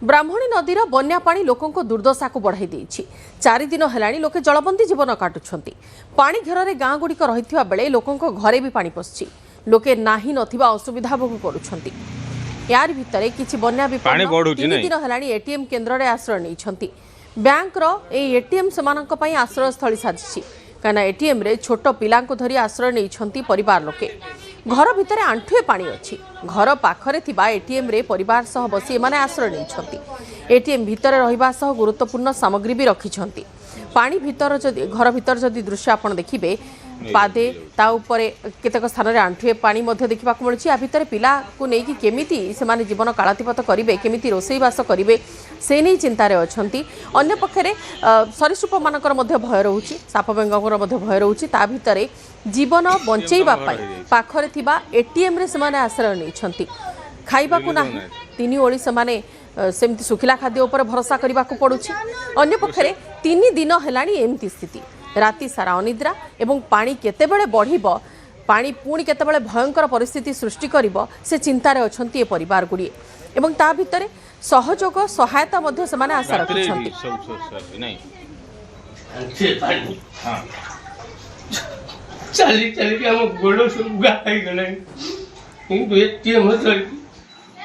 ब्राह्मणी नदीर बन्या पानी लोकों दुर्दशा को बढ़ाई देइछि। 4 दिन हेलाणी लोके जलबंदी जीवन काटुछंती। पानी घेरे गाँ गुड़िक रहिथिबा बेले लोकों घरे भी पानी पसछि। लोके नाही नथिबा असुविधा भोग करुछंती। यार भितरे किछि बन्या विपन्न 3 दिन हेलाणी एटीएम केन्द्र रे आश्रय नैछंती। बैंक रो ए एटीएम समानक पई आश्रय स्थली साजिछि। काना एटीएम रे छोट पिलांको धरी आश्रय नैछंती परिवार लोके। घर भितर आंठुए पानी अच्छी। घर पाखरे थिबा एटीएम रे परिवार सह बसी एमाने आश्रय नैछंती। एटीएम भितर रहिबा सह गुरुत्वपूर्ण सामग्री भी रखिछंती। पानी भितर जदि घर भितर जदि दृश्य आपण देखिबे पादे ता उपरे केतक स्थान रे आंठुए पानी मध्ये देखिबा को मिलछि। आ भितर पिला को नेकी केमिति से माने जीवन कालातिपत करिवे, केमिति रोसई बास करिवे से नै चिंता रे अछंती। अन्य पक्षरे सरीसृप मानकर मध्ये भय रहउछि, साप बेंगकर मध्ये भय रहउछि। ता भितरे जीवन बंचैबा पाई पाखरे थिबा एटीएम रे से माने आश्रय नैछंती। खाइबा को नाही, 3 ओळी से माने सेमती सुखिला खाद्य उपर भरोसा करबा को पडुछि। अन्य पक्षरे 3 दिन हेलाणी एमती स्थिति। राति सारा अनिद्रा एवं पानी केतेबेले बढ़िबो, पानी पुणी केतेबेले भयंकर परिस्थिति सृष्टि करिबो से चिंतार अछंती ए परिवार गुडी। एवं ता भितरे सहयोग सहायता मध्ये समाने आशा रखिछंती। चली चली के हम गोड़ सब गाई गले इन एटीएम चली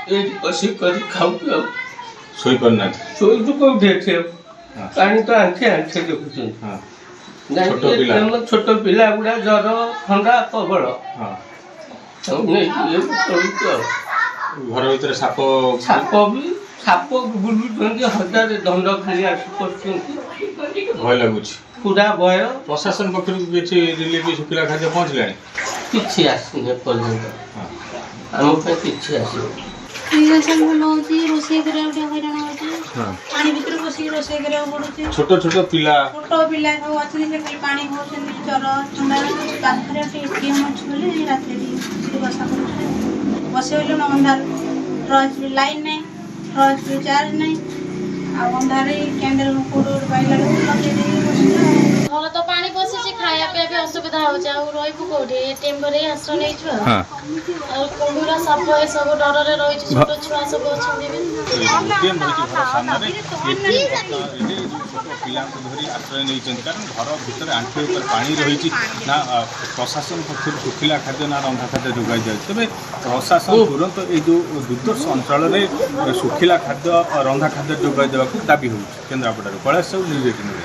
ए पसी कर खाऊ सोई करना सोई तो को देखे पानी तो आंखे आंखे देखुछन। हां छोट पिला गुड़ा जर ठंडा प्रबल। हाँ घर भीतर साप साप बुलुचंती। 1000 दंड खाली आस भय लगुच पूरा भय। प्रशासन पक्ष किसी रिलीफ सुखिला खाद्य पहुँचलानी किसी आसने पर्यंत आम किसी आस छोट छोट पिला पानी बस अंधार टर्च भी लाइन नहीं, टर्च भी चार्ज नहीं। अंधार केन्द्र घर तो पानी पशि खाया पिया भी असुविधा हो कौटे एटीएम आश्रय नहीं कुंडूरा साप ए सब डर रही छोट छुआ सब आश्रय नहीं कारण घर भीतर आंठुए पानी रही ना प्रशासन पक्ष सुखिला खाद्य ना रंधा खाद्य जोगाई जाए। तेज प्रशासन तुरंत ये दुर्दर्श अंचल सुखिला खाद्य रंधा खाद्य जोगाई देवा दाबी हो। केन्द्रापड़ा कैलाश साहू न्यूज 18।